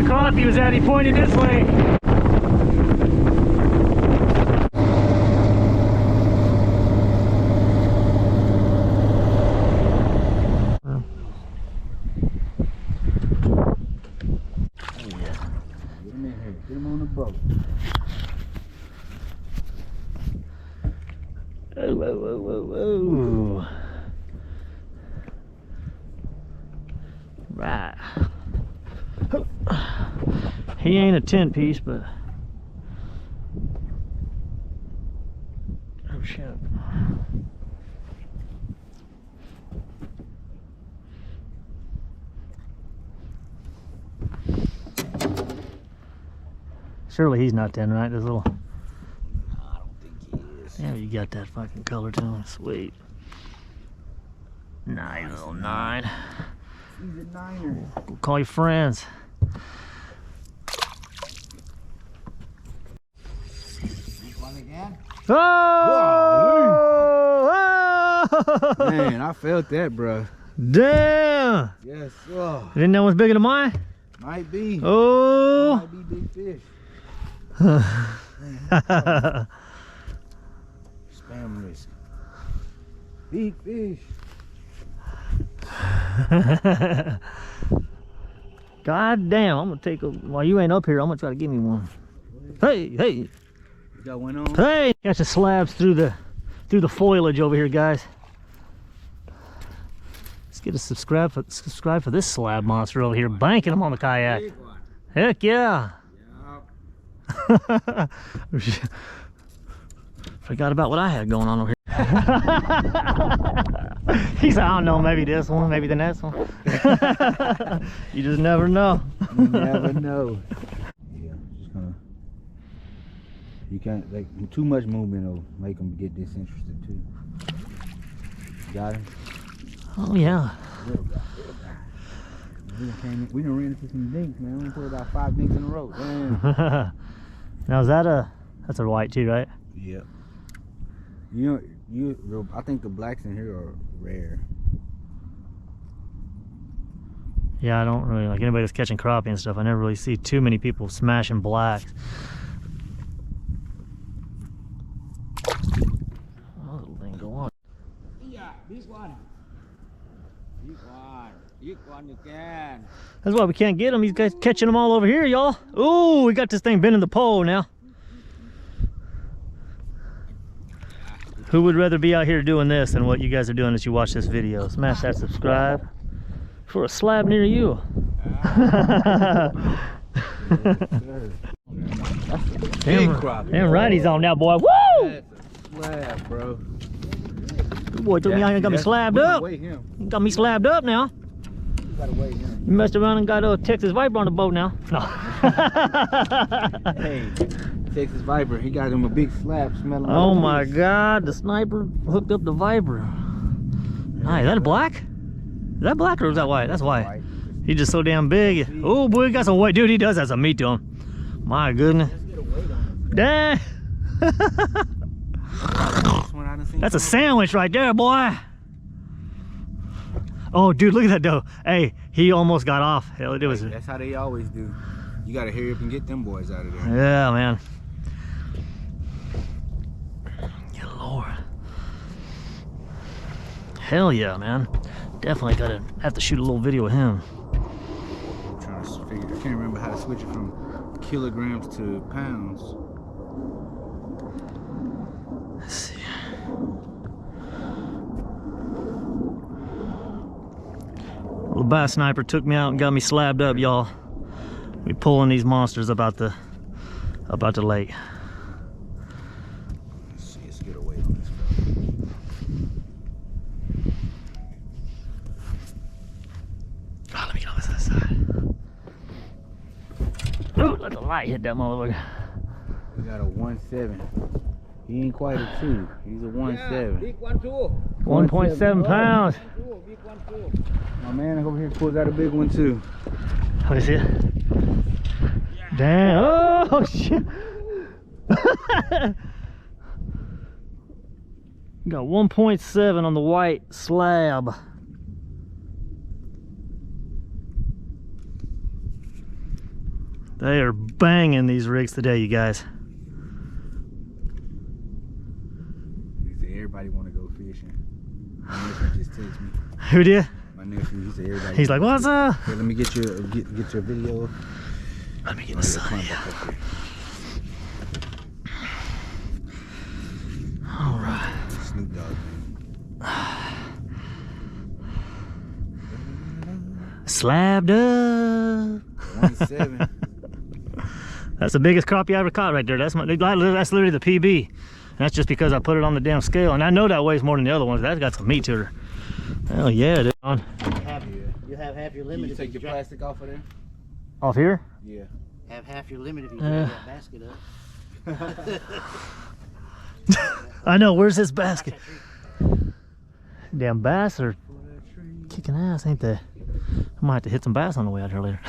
the crappie was at. He pointed this way. Get him on the boat. Whoa, whoa, whoa, whoa, whoa. Right. He ain't a 10 piece, but oh shit. Surely he's not 10, right? This little. I don't think he is. Yeah, you got that fucking color to him. Sweet. Nice little 9. He's a 9er. Go call your friends. One again? Oh! Man, I felt that, bro. Damn! Yes, oh, You didn't know it was bigger than mine? might be. Oh! Might be big fish. Spam risk. Big fish. God damn, I'm gonna take a, while you ain't up here, I'm gonna try to give me one. Hey, hey, You got one on? hey! Got the slabs through the foliage over here, guys. Let's get a subscribe for this slab monster over here, banking him on the kayak. Big one. Heck yeah! Yeah. Forgot about what I had going on over here. He said, I don't know, maybe this one, maybe the next one. You just never know. You never know. Yeah, just gonna. You can't, like, too much movement will make them get disinterested too. Got him? Oh yeah. Little guy, little guy. We done ran into some dinks, man. We put about 5 dinks in a row. Damn. Now is that's a white too, right? Yep. I think the blacks in here are rare. Yeah, I don't really, like anybody that's catching crappie and stuff, I never really see too many people smashing blacks. Oh, little thing, go on. Yeah, big one. Big one. Big one you can. That's why we can't get them. These guys catching them all over here, y'all. Ooh, we got this thing bending the pole now. Who would rather be out here doing this than what you guys are doing as you watch this video? Smash that subscribe for a slab near you. Damn right he's on now, boy. Woo! That's a slab, bro. Good boy took me out here and got me slabbed up. Got me slabbed up now. You gotta weigh him. You messed around and got a Texas Viper on the boat now. No. Hey, Texas Viper, he got him a big slab smelling. Oh my God, the sniper hooked up the Viper. Nice. Is that a black? Is that black or is that white? That's white. He's just so damn big. Oh boy, he got some weight. Dude, he does have some meat to him. My goodness. Dang. That's a sandwich right there, boy. Oh, dude, look at that though. Hey, he almost got off. Hell, it was. That's how they always do. You gotta hurry up and get them boys out of there. Yeah, man. Yeah, Lord. Hell yeah, man. Definitely gotta have to shoot a little video of him. I'm trying to figure. I can't remember how to switch it from kilograms to pounds. Let's see. Little bass sniper took me out and got me slabbed up, y'all. We pulling these monsters about the lake. Let's see, let's get away on this fella. Oh, let me get on this side. Ooh, let the light hit that motherfucker. We got a 1.7. He ain't quite a 2. He's a 1.7. Big one too. 1.7 pounds. Big one too. My man over here pulls out a big one too. Let me see it. Damn. Oh, shit. Got 1.7 on the white slab. They are banging these rigs today, you guys. He said everybody want to go fishing. My nephew just texted me. Who did? My nephew, he said everybody. He's like, what's up? Hey, let me get your video. Let me get the sun. All right. Snoop Dogg. Slabbed up. 27. That's the biggest crappie I ever caught right there. That's literally the PB. And that's just because I put it on the damn scale. And I know that weighs more than the other ones. That's got some meat to her. Hell yeah, dude. You have half your limit. You take your plastic off of there? Off here? Yeah. Have half your limit if you drag that basket up. I know, where's this basket? Damn bass are kicking ass, ain't they? I might have to hit some bass on the way out here later.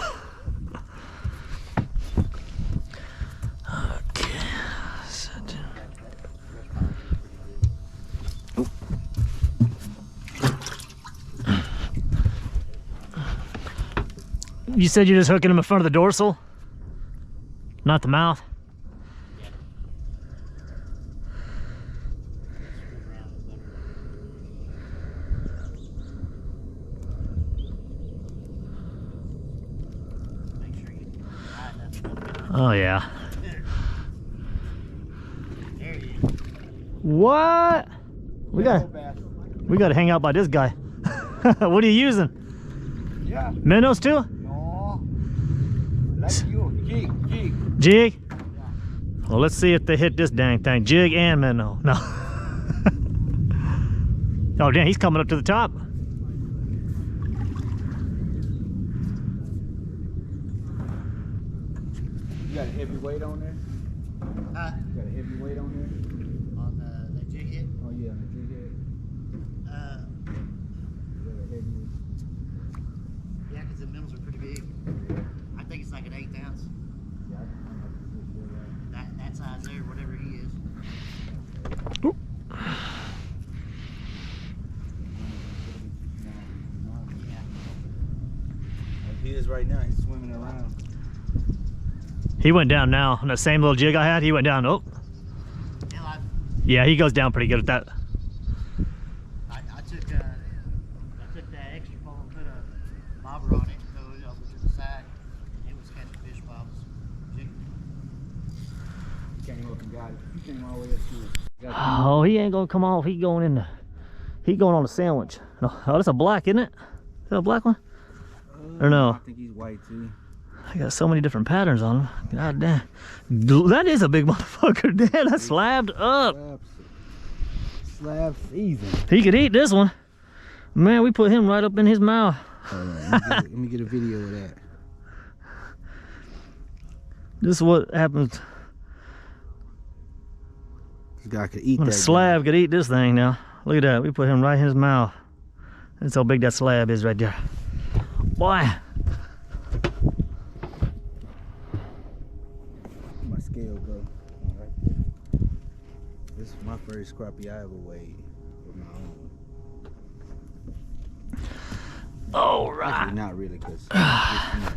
Okay. You said you're just hooking them in front of the dorsal? Not the mouth? Oh yeah. What? We gotta hang out by this guy. What are you using? Yeah. Minnows too? No. Like you. Jig. Jig? Well, let's see if they hit this dang thing. Jig and minnow. No. Oh damn, he's coming up to the top. You got a heavy weight on there? Huh? You got a heavy weight on there? On the jig hit? Oh yeah, on the jig head. You got a heavy. Yeah, because the minnows are pretty big. I think it's like an 1/8 ounce. Yeah, That size there, whatever he is. Oop. Yeah. He is right now. He's swimming around. He went down now. On that same little jig I had, he went down. Oh. Yeah, he goes down pretty good at that. I took that extra pole and put a bobber on it, throw it over to the side, and it was catching fish bobs. He came up and got it. He came all the way up to it. Oh, he ain't gonna come off. He going on the sandwich. No, oh, that's a black, isn't it? Is that a black one? Or no? I think he's white too. I got so many different patterns on him. God damn. That is a big motherfucker. Damn, that's slabbed up. Slab season. He could eat this one. Man, we put him right up in his mouth. Hold on, let me get a video of that. This is what happens This guy could eat when that. a slab could eat this thing now. Look at that. We put him right in his mouth. That's how big that slab is right there. Boy. My scale go. All right. This is my first crappie I ever weighed with my own. All right. Actually, not really, because I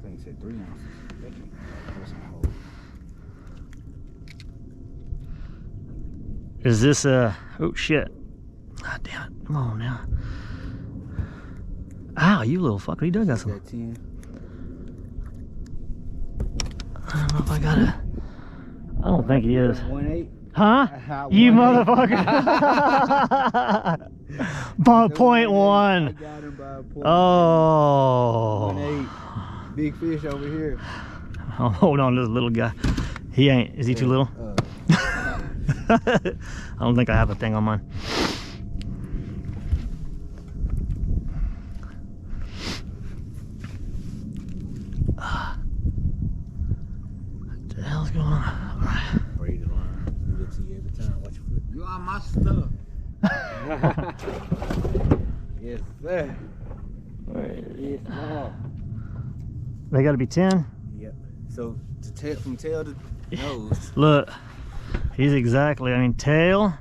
think it said 3 ounces. That's a whole. Is this oh shit. God damn it. Come on now. Ow, you little fucker. He does got some. That 10. I don't know if I got it. I don't think he is. 1/8. Huh? You motherfucker. By 0.1. I got him by a point. Oh. 1/8. Big fish over here. Oh, hold on to this little guy. He ain't. Is he too little? I don't think I have a thing on mine. What the hell's going on? All right. Ready to learn. Do that to you every time. Watch your foot. You are my stuff. Yes, sir. Yes, no. They got to be 10. Yep. So from tail to nose. Look, he's exactly. I mean, tail.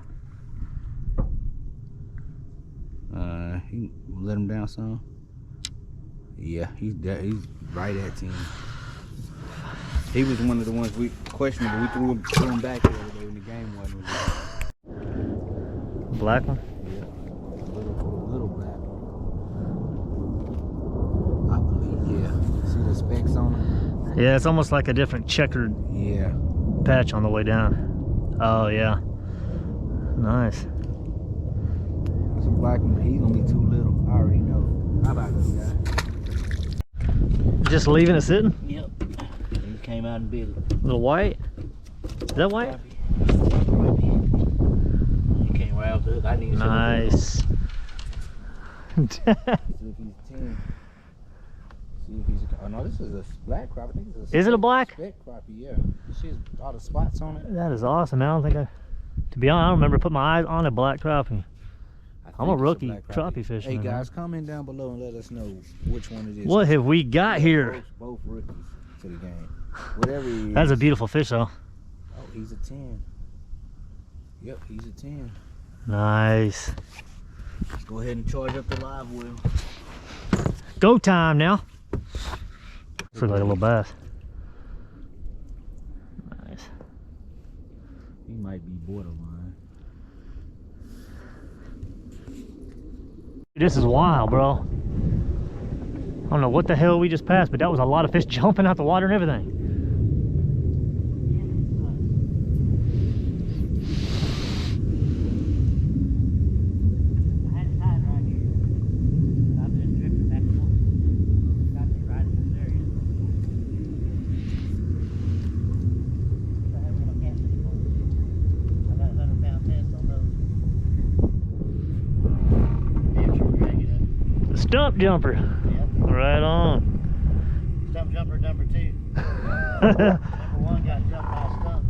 You let him down some. Yeah, he's right at 10. He was one of the ones we questioned, but we threw him back the other day when the game wasn't. Black one? Yeah, little black one. I believe, yeah. See the specks on him? Yeah, it's almost like a different checkered patch on the way down. Oh, yeah. Nice. That's a black one, but he's gonna be too little. I already know. How about this guy? Just leaving it sitting? Yep. He came out and bit it. Little white? Is that white? He came right off the hook. I didn't even Nice. See if he's 10. See if he's oh no, this is a black crappie. I think it's a Is it a black? Speck crappie, yeah. You see all the spots on it? That is awesome, man. I don't think to be honest, I don't remember putting my eyes on a black crappie. I'm a rookie crappie fisherman. Hey guys, comment down below and let us know which one it is. What have we got here? Both rookies to the game. Whatever he is. That's a beautiful fish, though. Oh, he's a 10. Yep, he's a 10. Nice. Let's go ahead and charge up the live well. Go time now. Looks like a little bass. Nice. He might be borderline. This is wild, bro. I don't know what the hell we just passed, but that was a lot of fish jumping out the water and everything. Stump jumper. Yep. Right on. Stump jumper number 2. Number 1 got jumped by a stump.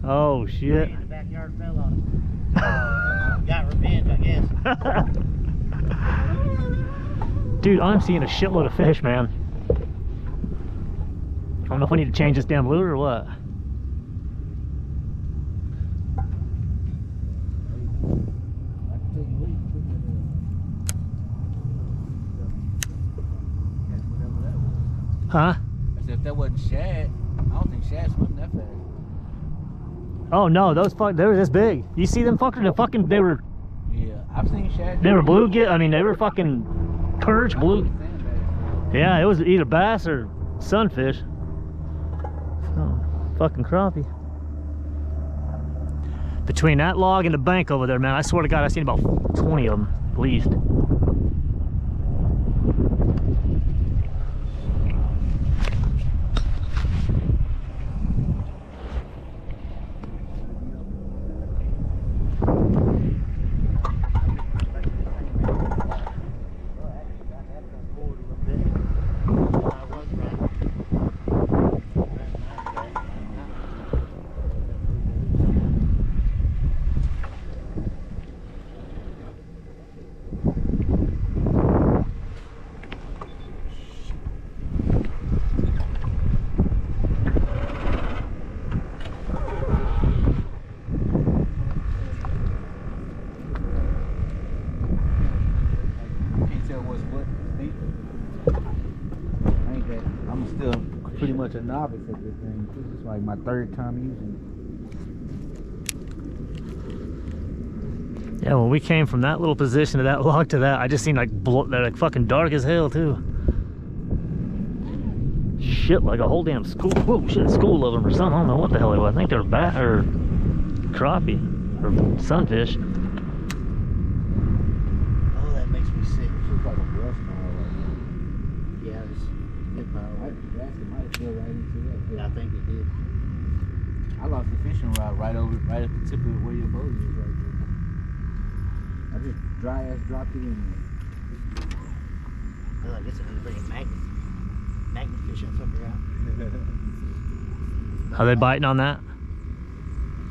Oh shit. In the backyard fell on him. Got revenge, I guess. Dude, I'm seeing a shitload of fish, man. I don't know if I need to change this damn lure or what. Huh? I said if that wasn't shad, I don't think shad swimming that fast. Oh no, those they were this big. You see them fuckers? They were. Yeah, I've seen shad. They were bluegill. I mean, they were fucking perch, blue. Yeah, it was either bass or sunfish. Oh, fucking crappie. Between that log and the bank over there, man, I swear to God, I've seen about 20 of them at least. Pretty much a novice at this thing. This is like my 3rd time using Yeah, when we came from that little position to that log to that, I just seen like they're like fucking dark as hell too. Shit, like a whole damn school. Whoa, shit, school of them or something. I don't know what the hell it was. I think they were bass or crappie or sunfish. Oh, that makes me sick. It's like a brush pile right now. Yeah, it's good power. It might feel right into that. Yeah, I think it did. I lost the fishing rod right at the tip of where your boat is right there. I just dry ass dropped it in there. I guess I need to bring a magnet fishing sucker out. Are they biting on that?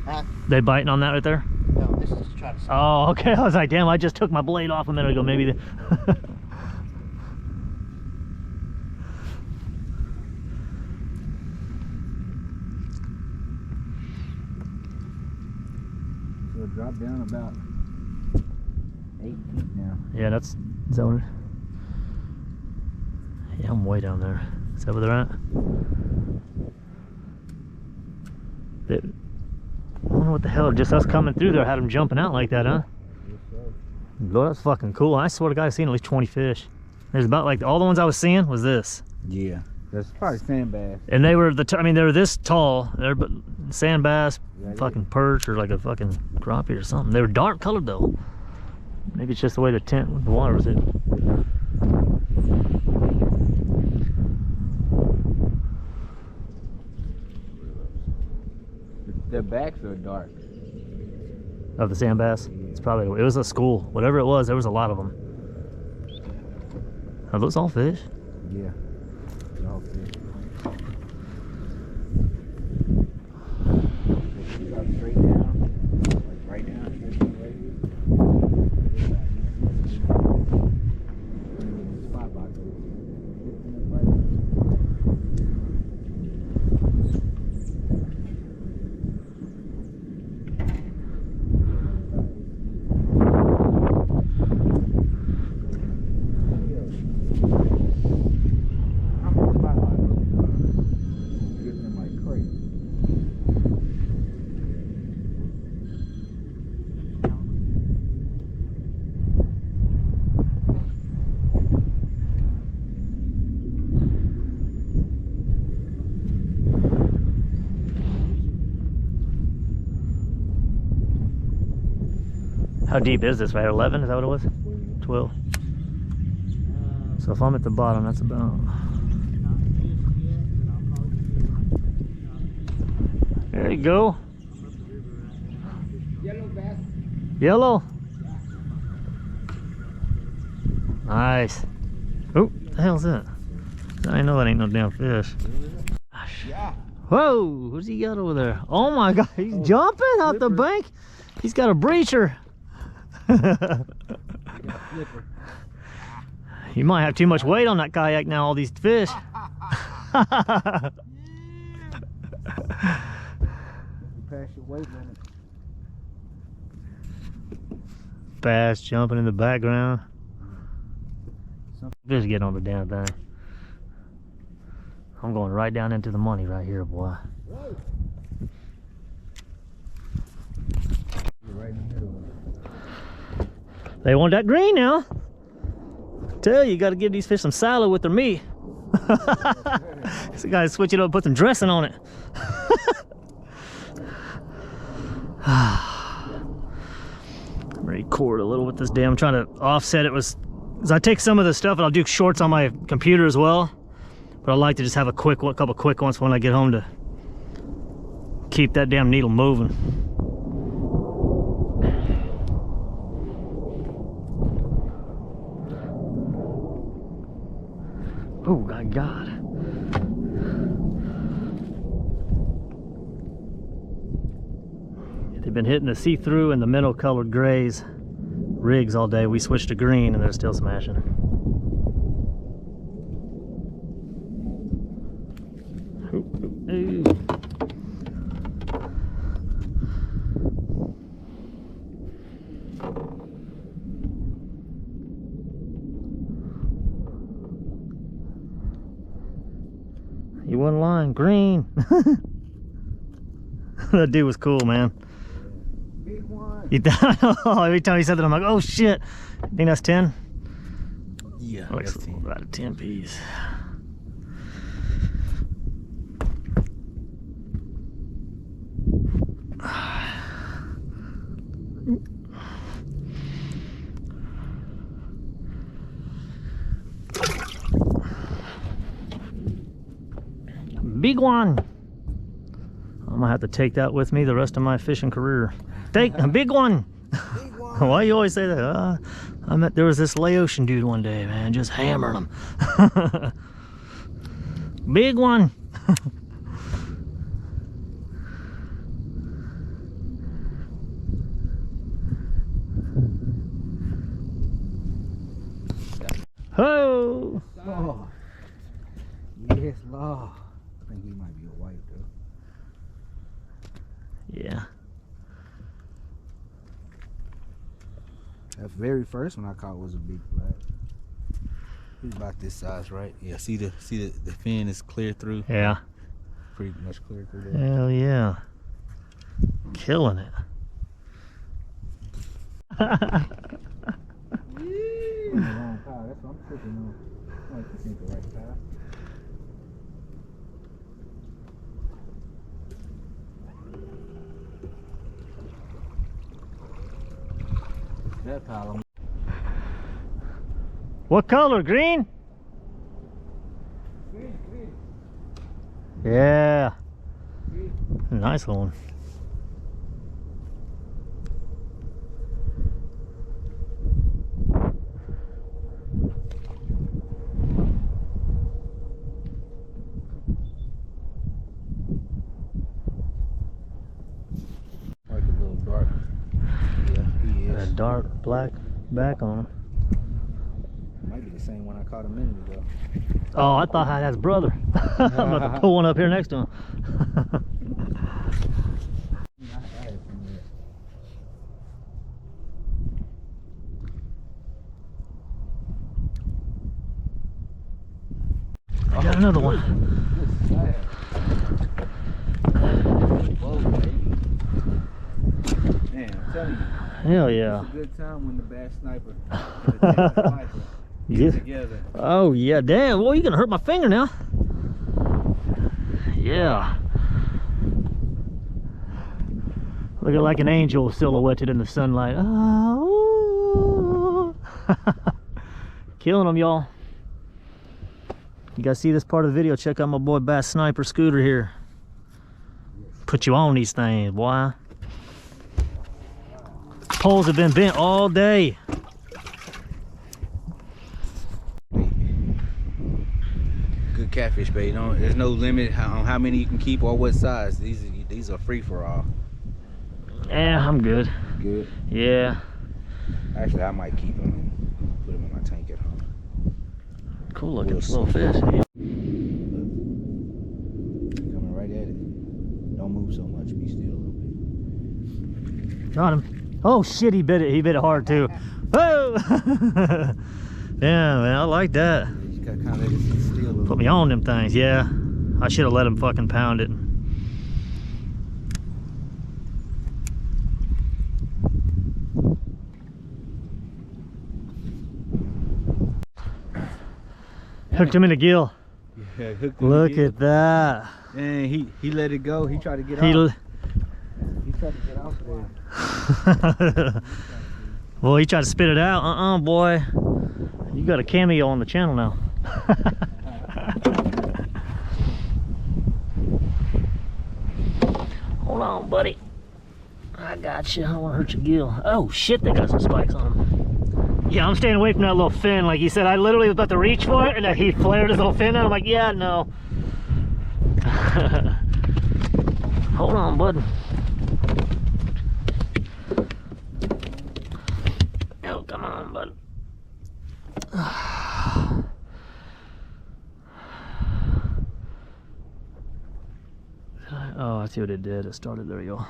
Huh? They biting on that right there? No, this is to try to. Oh, okay. I was like, damn, I just took my blade off a minute ago. Maybe. So it dropped down about 8 feet now. Yeah, that's zoning. Yeah, I'm way down there. Is that where they're at? I wonder what the hell, just us coming through there had them jumping out like that, huh? Lord, that's fucking cool. I swear to God, I've seen at least 20 fish. There's about like, all the ones I was seeing was this. Yeah, that's probably sand bass. And they were I mean, they were this tall. They're sand bass, Yeah, fucking perch, or like a fucking crappie or something. They were dark colored though. Maybe it's just the way the water was hitting. Their backs are dark. Of the sand bass? It's probably, it was a school. Whatever it was, there was a lot of them. Are those all fish? Yeah. All fish. Straight down, like right down, right here. Spot box. How deep is this, right? 11? Is that what it was? 12. So if I'm at the bottom, that's about... There you go. Yellow bass. Yellow. Nice. Oh, what the hell's that? I didn't know that ain't no damn fish. Yeah. Whoa, who's he got over there? Oh my God, he's jumping out the bank. He's got a breacher. You might have too much weight on that kayak now, all these fish. Pass your weight limit. Bass jumping in the background. Fish getting on the damn thing. I'm going right down into the money right here, boy. You're right in the middle. They want that green now. Tell you, got to give these fish some salad with their meat. So guys, switch it up and put some dressing on it. I'm ready to record a little with this damn. I'm trying to offset it. As I take some of the stuff and I'll do shorts on my computer as well. But I like to just have a couple quick ones when I get home to keep that damn needle moving. Oh my God. They've been hitting the see-through and the mineral colored grays rigs all day. We switched to green and they're still smashing. Ooh. You wasn't lying, green. That dude was cool, man. Big one. Every time he said that, I'm like, oh shit. I think that's 10? Yeah, Like that's 10. about a 10 piece. Big one. I'm gonna have to take that with me the rest of my fishing career. Take a big one. Big one. Why you always say that? There was this Laotian dude one day, man, just hammering them. Big one. Oh. Oh. Yes, Lord. I think he might be a white though. Yeah. That very first one I caught was a big flat. about this size, right? Yeah. See the fin is clear through. Yeah. Pretty much clear through there. Hell yeah. Killing it. Wrong pile. That's what I'm tripping on. I like to think the right pile. That pile. What color? Green? Green. Yeah. Nice one. Like a little dark. Yeah, he is. A dark black back on him. Might be the same one I caught a minute ago. Oh, I thought I had his brother. I'm about to pull one up here next to him. I got another one. Whoa, baby. Man, I'm telling you. Hell yeah. It's a good time when the bass sniper and the Texas Viper Yeah. get together. Oh yeah, damn. Well, you're gonna hurt my finger now. Yeah. Looking like an angel silhouetted in the sunlight. Oh. Killing them, y'all. You guys see this part of the video? Check out my boy Bass Sniper Scooter here. Put you on these things, boy. Poles have been bent all day. Good catfish bait. There's no limit on how many you can keep or what size. These are free for all. Yeah, I'm good. Good. Yeah. Actually, I might keep them and put them in my tank at home. Cool looking little fish. Coming right at it. Don't move so much. Be still a little bit. Got him. Oh shit, he bit it. He bit it hard too. Oh! Yeah, man, I like that. You just gotta kind of let it sit still a little Put me on them things, yeah. I should have let him fucking pound it. Hooked him in the gill. Yeah, hooked him Look again. at that. And he let it go. He tried to get He off. He tried to get off there. Well, he tried to spit it out. Boy. You got a cameo on the channel now. Hold on, buddy. I got you. I don't want to hurt your gill. Oh, shit, they got some spikes on them. Yeah, I'm staying away from that little fin. Like he said, I literally was about to reach for it, and then he flared his little fin out. I'm like, yeah, no. Hold on, bud. Oh, come on, bud. Oh, I see what it did. It started. There you go.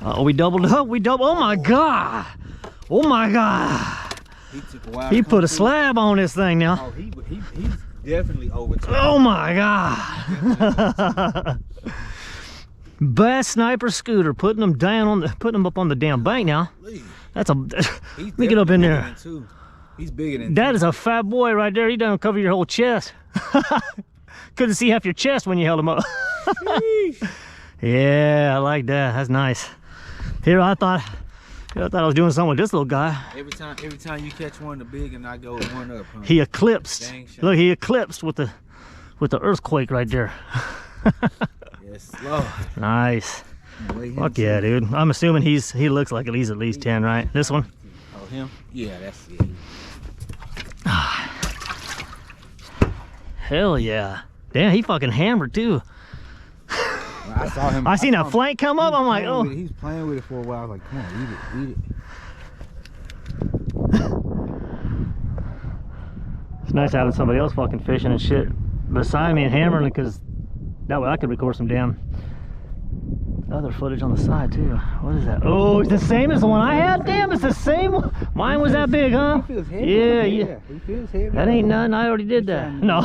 Oh, we doubled up. We doubled. Oh my god. Oh my god. He took a while. He to put come a through. slab on this thing now. Oh, he's definitely overtook. Oh my god. Bass Sniper Scooter putting them down on the, putting them up on the damn bank now. That's a. Let me get up in there. He's bigger than That is a fat boy right there. He done cover your whole chest. Couldn't see half your chest when you held him up. Yeah, I like that. That's nice. Here, I thought I was doing something with this little guy. Every time you catch one, the big and I go one up. Huh? He eclipsed. Dang shot. Look, he eclipsed with the earthquake right there. Yes, Lord. Nice. Weigh him Fuck yeah, too. dude. I'm assuming he looks like he's at least 10, right? This one? Oh, him? Yeah, that's it. Hell yeah. Damn, he fucking hammered too. When I saw him. I seen saw that him- flank come up. I'm like, oh. He was playing with it for a while. I was like, come on, eat it. It's nice having somebody else fucking fishing and shit beside me and hammering, because that way I could record some damn Other footage on the side too. What is that? Oh, it's the same as the one I had? Damn, it's the same one. Mine was that big, huh? He feels heavy. Yeah. He feels heavy. That ain't nothing. I already did that. No.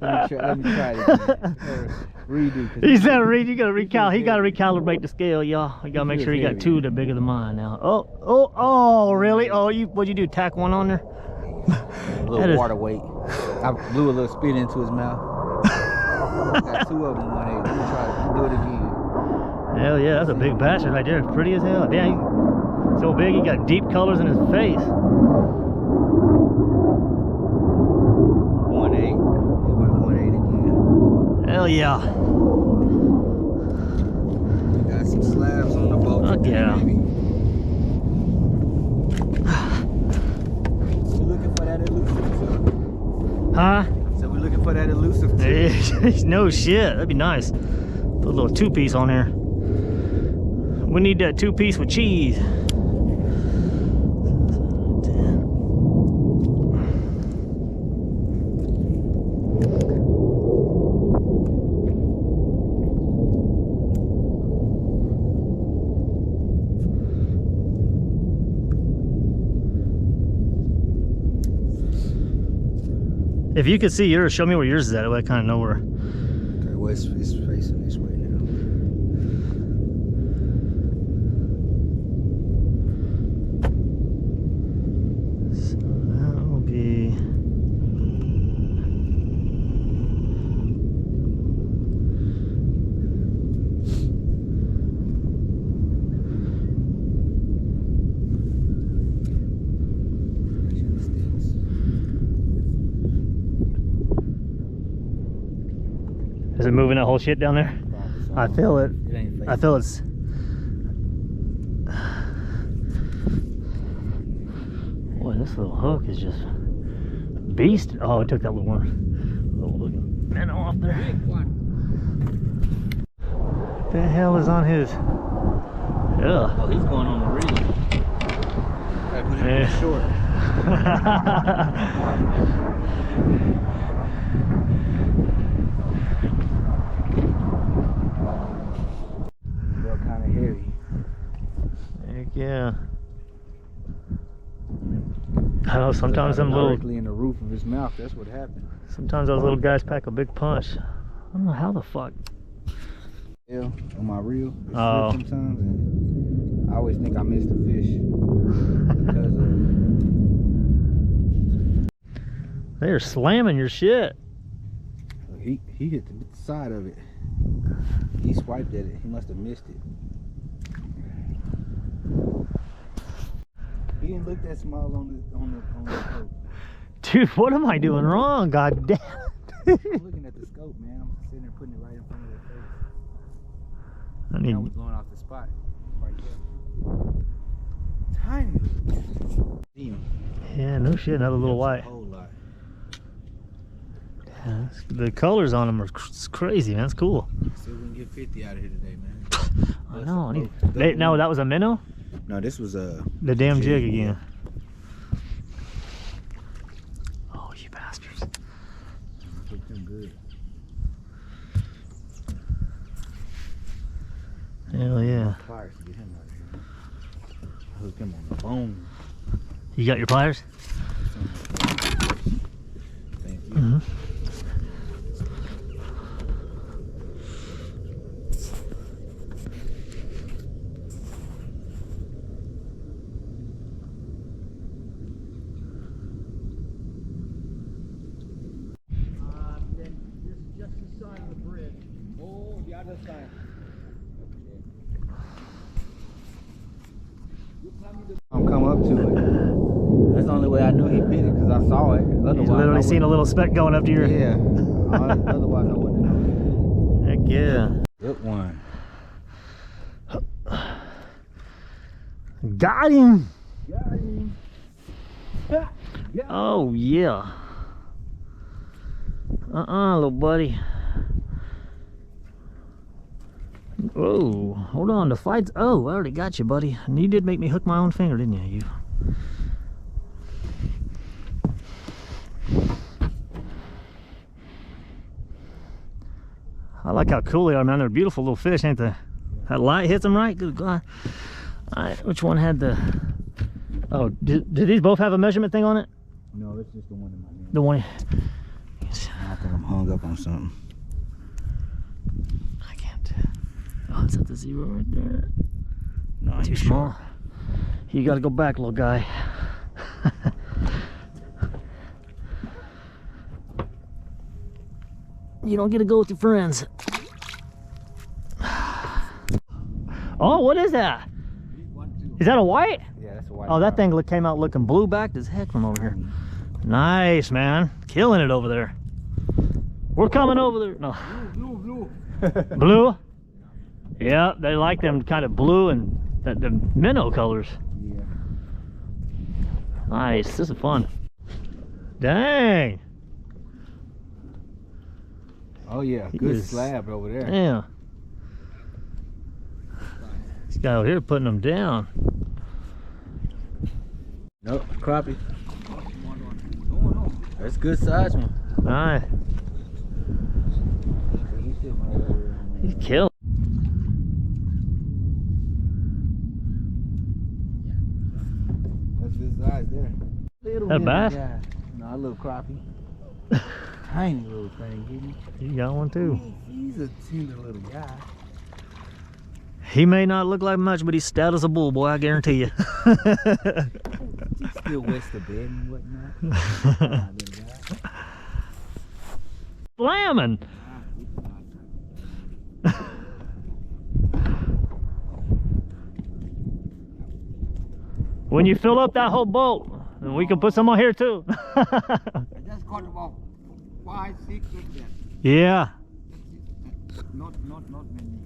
Let me try it again. Redo. He said read. You gotta he gotta recalibrate the scale, y'all. We gotta make sure he got two that bigger than mine now. Oh, really? Oh, what'd you do? Tack one on there? A little water weight. I blew a little spit into his mouth. Got two of them 180. Let me try to do it again. Hell yeah, that's a big bastard right there. Pretty as hell. Damn, he's so big he got deep colors in his face. 180. It went 180 again. Hell yeah. Got some slabs on the boat. Fuck yeah. Baby. You looking for that elusive too? Huh? So we're looking for that elusive too. No shit. That'd be nice. Put a little two-piece on there. We need that two-piece with cheese. If you could see yours, show me where yours is at. I kind of know where. Okay, well, it's facing this way now. So that will be. Is it moving that whole shit down there? I feel it. I feel it's. Boy, this little hook is just beast. Oh, it took that little looking minnow off there. What the hell is on his? Yeah. Oh, he's going on the reel. Gotta put him short. Kind of heavy. Heck yeah. I know sometimes them little. Directly in the roof of his mouth. That's what happened. Sometimes those little guys pack a big punch. I don't know how the fuck. Yeah, on my reel. It Oh. slips sometimes, and I always think I missed the fish because of. They're slamming your shit. He hit the side of it. He swiped at it. He must have missed it. He didn't look that small on the scope. Dude, what am I doing wrong? God damn. I'm looking at the scope, man. I'm sitting there putting it right in front of their face. I That need. was blowing off the spot right there. Tiny little. Damn. Yeah, no shit. Another little That's a white. whole lot. Yeah, the colors on them are crazy, man. It's cool. See if we can get 50 out of here today, man. I know. No, that was a minnow? No, this was a. The damn jig again. Oh, you bastards. Hooked him good. Hell yeah. Pliers to get him out of here. I hooked him on the bone. You got your pliers? Thank you. Mm-hmm. This is just the side of the bridge. Oh, the other side. I'm come up to it. That's the only way I knew he bit it because I saw it. Otherwise, He's literally seen a little speck going up to your. Yeah. Otherwise, I wouldn't have known. Heck yeah. Good one. Got him. Got him. Oh yeah. Little buddy. Oh, hold on. The fight's. Oh, I already got you, buddy. And you did make me hook my own finger, didn't you? I like how cool they are, man. They're beautiful little fish, ain't they? That light hits them right. Good God. All right, which one had the? Oh, did these both have a measurement thing on it? No, it's just the one in my hand. The one. I think I'm hung up on something. I can't. Oh, it's at the 0 right there. No, Too small. You got to go back, little guy. You don't get to go with your friends. Oh, what is that? Is that a white? Yeah, that's a white. Oh, that thing came out looking blue backed as heck from over here. Nice, man. Killing it over there. We're coming over there. No. Blue. Blue? Yeah, they like them kind of blue and the minnow colors. Yeah. Nice. This is fun. Dang. Oh yeah, good slab over there. Yeah. This guy over here putting them down. Nope, crappie. No. That's good size, man. Nice. He's killed. That's good size there. Little That bass? guy. No, a little crappie. Tiny little thing, You got one too. He's a tender little guy. He may not look like much, but he's stout as a bull, boy, I guarantee you. Still west of bed and whatnot. Slamming. When you fill up that whole boat, and we can put some on here too. I just caught about 5, 6 of them. Yeah. Not many.